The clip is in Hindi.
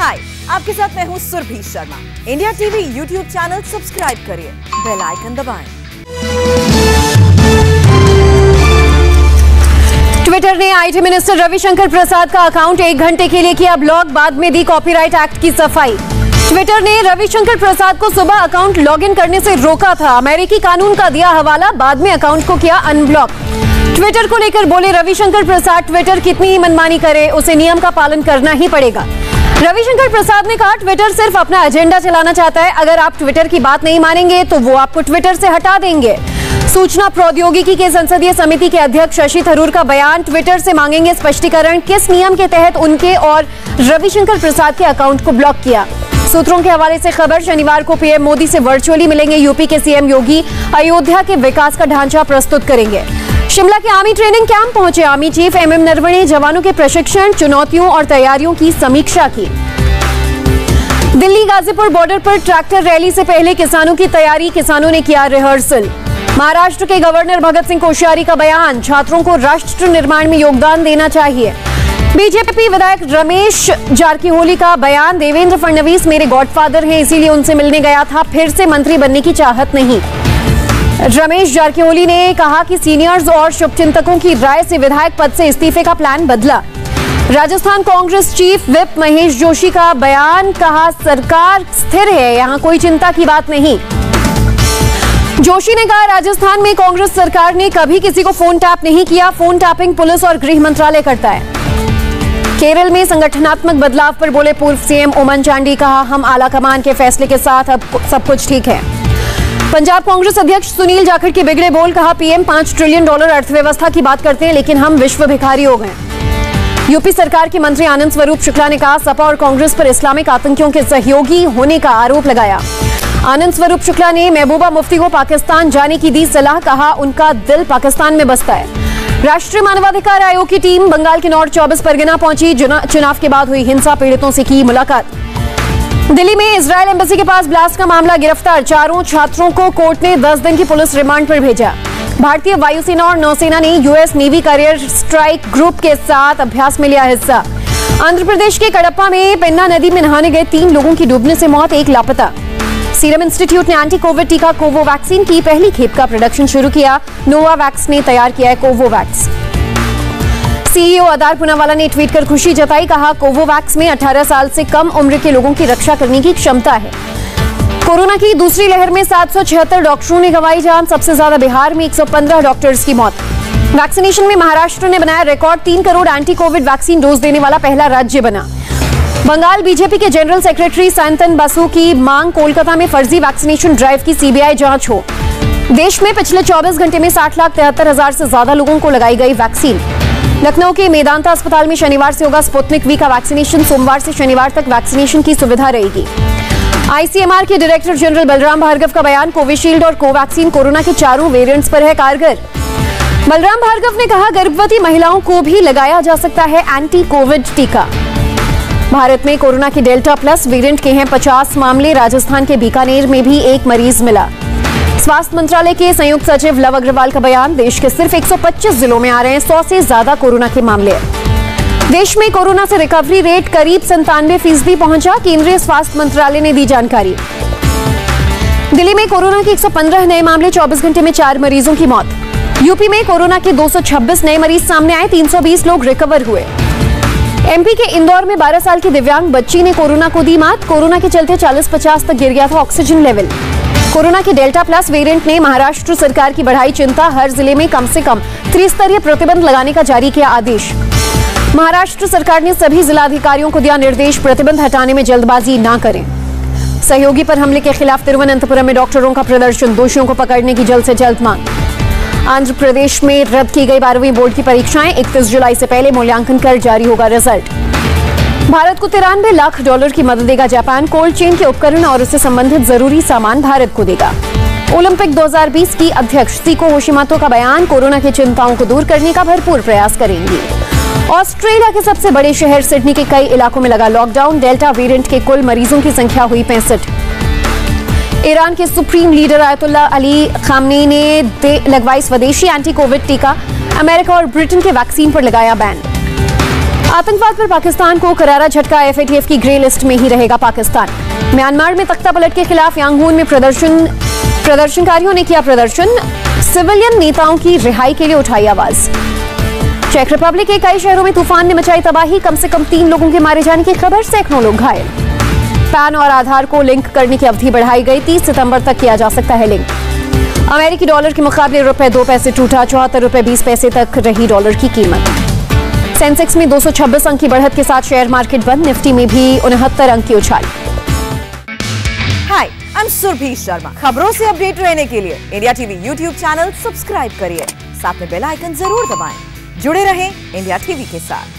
हाय, आपके साथ मैं हूँ Surabhi Sharma. India TV YouTube channel subscribe करिए, बेल आइकन दबाएं। ट्विटर ने आईटी मिनिस्टर रविशंकर प्रसाद का अकाउंट 1 घंटे के लिए किया ब्लॉक, बाद में दी कॉपीराइट एक्ट की सफाई। ट्विटर ने रविशंकर प्रसाद को सुबह अकाउंट लॉगिन करने से रोका था, अमेरिकी कानून का दिया हवाला, बाद में अकाउंट को किया अनब्लॉक। ट्विटर को लेकर बोले रविशंकर प्रसाद, ट्विटर कितनी ही मनमानी करे, उसे नियम का पालन करना ही पड़ेगा। रविशंकर प्रसाद ने कहा, ट्विटर सिर्फ अपना एजेंडा चलाना चाहता है, अगर आप ट्विटर की बात नहीं मानेंगे तो वो आपको ट्विटर से हटा देंगे। सूचना प्रौद्योगिकी के संसदीय समिति के अध्यक्ष शशि थरूर का बयान, ट्विटर से मांगेंगे स्पष्टीकरण, किस नियम के तहत उनके और रविशंकर प्रसाद के अकाउंट को ब्लॉक किया। सूत्रों के हवाले से खबर, शनिवार को पीएम मोदी से वर्चुअली मिलेंगे यूपी के सीएम योगी, अयोध्या के विकास का ढांचा प्रस्तुत करेंगे। शिमला के आर्मी ट्रेनिंग कैंप पहुंचे आर्मी चीफ एमएम नरवणे ने जवानों के प्रशिक्षण, चुनौतियों और तैयारियों की समीक्षा की। दिल्ली गाजीपुर बॉर्डर पर ट्रैक्टर रैली से पहले किसानों की तैयारी, किसानों ने किया रिहर्सल। महाराष्ट्र के गवर्नर भगत सिंह कोश्यारी का बयान, छात्रों को राष्ट्र निर्माण में योगदान देना चाहिए। बीजेपी विधायक रमेश जारकीहोली का बयान, देवेंद्र फडणवीस मेरे गॉडफादर हैं, इसीलिए उनसे मिलने गया था, फिर से मंत्री बनने की चाहत नहीं। रमेश जारकीहोली ने कहा कि सीनियर्स और शुभचिंतकों की राय से विधायक पद से इस्तीफे का प्लान बदला। राजस्थान कांग्रेस चीफ व्हिप महेश जोशी का बयान, कहा सरकार स्थिर है, यहां कोई चिंता की बात नहीं। जोशी ने कहा, राजस्थान में कांग्रेस सरकार ने कभी किसी को फोन टैप नहीं किया, फोन टैपिंग पुलिस और गृह मंत्रालय करता है। केरल में संगठनात्मक बदलाव पर बोले पूर्व सीएम ओमन चांडी, कहा हम आला कमान के फैसले के साथ अब सब कुछ ठीक है। पंजाब कांग्रेस अध्यक्ष सुनील जाखड़ के बिगड़े बोल, कहा पीएम $5 ट्रिलियन अर्थव्यवस्था की बात करते हैं, लेकिन हम विश्व भिखारी हो गए। यूपी सरकार के मंत्री आनंद स्वरूप शुक्ला ने कहा, सपा और कांग्रेस पर इस्लामिक आतंकियों के सहयोगी होने का आरोप लगाया। आनंद स्वरूप शुक्ला ने महबूबा मुफ्ती को पाकिस्तान जाने की दी सलाह, कहा उनका दिल पाकिस्तान में बसता है। राष्ट्रीय मानवाधिकार आयोग की टीम बंगाल के नॉर्थ 24 परगना पहुंची, चुनाव के बाद हुई हिंसा पीड़ितों से की मुलाकात। दिल्ली में इजरायल एम्बेसी के पास ब्लास्ट का मामला, गिरफ्तार 4 छात्रों को कोर्ट ने 10 दिन की पुलिस रिमांड पर भेजा। भारतीय वायुसेना और नौसेना ने US navy career strike group के साथ अभ्यास में लिया हिस्सा। आंध्र प्रदेश के कडप्पा में पेन्ना नदी में नहाने गए 3 लोगों की डूबने से मौत, 1 लापता। सीरम इंस्टीट्यूट ने एंटी कोविड टीका कोवोवैक्सीन की पहली खेप का प्रोडक्शन शुरू किया, नोवावैक्स ने तैयार किया है कोवोवैक्स। सीईओ अदार पूनावाला ने ट्वीट कर खुशी जताई, कहा कोवोवैक्स में 18 साल से कम उम्र के लोगों की रक्षा करने की क्षमता है। कोरोना की दूसरी लहर में 776 डॉक्टरों ने गंवाई जान, सबसे ज्यादा बिहार में 115 डॉक्टर्स की मौत। वैक्सीनेशन में महाराष्ट्र ने बनाया record, 3 crore anti Covid vaccine dose देने वाला पहला राज्य बना। बंगाल बीजेपी के जनरल सेक्रेटरी सांतन बासु की मांग, कोलकाता में फर्जी वैक्सीनेशन ड्राइव की सीबीआई जांच हो। देश में पिछले 24 घंटे में 60,73,000 से ज्यादा लोगों को लगाई गई वैक्सीन। लखनऊ के मेदांता अस्पताल में शनिवार से होगा स्पुतनिक वी का वैक्सीनेशन, सोमवार से शनिवार तक वैक्सीनेशन की सुविधा रहेगी। आईसीएमआर के डायरेक्टर जनरल बलराम भार्गव का बयान, कोविशील्ड और कोवैक्सीन कोरोना के 4 वेरिएंट्स पर है कारगर। बलराम भार्गव ने कहा, गर्भवती महिलाओं को भी लगाया जा सकता है एंटी कोविड टीका। भारत में कोरोना के डेल्टा प्लस वेरिएंट के हैं 50 मामले, राजस्थान के बीकानेर में भी 1 मरीज मिला। स्वास्थ्य मंत्रालय के संयुक्त सचिव लव अग्रवाल का बयान, देश के सिर्फ 125 जिलों में आ रहे हैं 100 से ज्यादा कोरोना के मामले। देश में कोरोना से रिकवरी रेट करीब 97% पहुंचा, केंद्रीय स्वास्थ्य मंत्रालय ने दी जानकारी। दिल्ली में कोरोना के 115 नए मामले, 24 घंटे में 4 मरीजों की मौत। यूपी में कोरोना के 226 नए मरीज सामने आए, 320 लोग रिकवर हुए। एमपी के इंदौर में 12 साल की दिव्यांग बच्ची ने कोरोना को दी मात, कोरोना के चलते 40-50 तक गिर गया था ऑक्सीजन लेवल। कोरोना के डेल्टा प्लस वेरिएंट ने महाराष्ट्र सरकार की बढ़ाई चिंता, हर जिले में कम से कम त्रिस्तरीय प्रतिबंध लगाने का जारी किया आदेश। महाराष्ट्र सरकार ने सभी जिलाधिकारियों को दिया निर्देश, प्रतिबंध हटाने में जल्दबाजी ना करें। सहयोगी पर हमले के खिलाफ तिरुवनंतपुरम में डॉक्टरों का प्रदर्शन, दोषियों को पकड़ने की जल्द से जल्द मांग। आंध्र प्रदेश में रद्द की गई 12वीं बोर्ड की परीक्षाएं, 31 जुलाई से पहले मूल्यांकन कर जारी होगा रिजल्ट। भारत को $93 लाख की मदद देगा जापान, कोल्ड चेन के उपकरण और उससे संबंधित जरूरी सामान भारत को देगा। ओलंपिक 2020 की अध्यक्ष सीको होशिमातो का बयान, कोरोना की चिंताओं को दूर करने का भरपूर प्रयास करेंगी। ऑस्ट्रेलिया के सबसे बड़े शहर सिडनी के कई इलाकों में लगा लॉकडाउन, डेल्टा वेरिएंट के कुल मरीजों की संख्या हुई 65। ईरान के supreme leader ayatollah Ali Khamenei ने लगवाई स्वदेशी एंटी कोविड टीका, अमेरिका और ब्रिटेन के वैक्सीन पर लगाया बैन। आतंकवाद पर पाकिस्तान को करारा झटका, FATF की ग्रे लिस्ट में ही रहेगा पाकिस्तान। म्यांमार में तख्ता पलट के खिलाफ यांगून में प्रदर्शनकारियों ने किया प्रदर्शन, सिविलियन नेताओं की रिहाई के लिए उठाई आवाज। चेक रिपब्लिक के कई शहरों में तूफान ने मचाई तबाही, कम से कम 3 लोगों के मारे जाने की खबर, सैकड़ों लोग घायल। पैन और आधार को लिंक करने की अवधि बढ़ाई गई, 30 सितंबर तक किया जा सकता है लिंक। अमेरिकी डॉलर के मुकाबले रुपए 2 पैसे टूटा, 74 रुपए 20 पैसे तक रही डॉलर की कीमत। सेंसेक्स में 226 अंक की बढ़त के साथ शेयर मार्केट बंद, निफ्टी में भी 69 अंक की उछाल। हाय, आई एम सुरभि शर्मा। खबरों से अपडेट रहने के लिए India TV YouTube channel subscribe करिए, साथ में बेल आइकन जरूर दबाएं। जुड़े रहें इंडिया टीवी के साथ।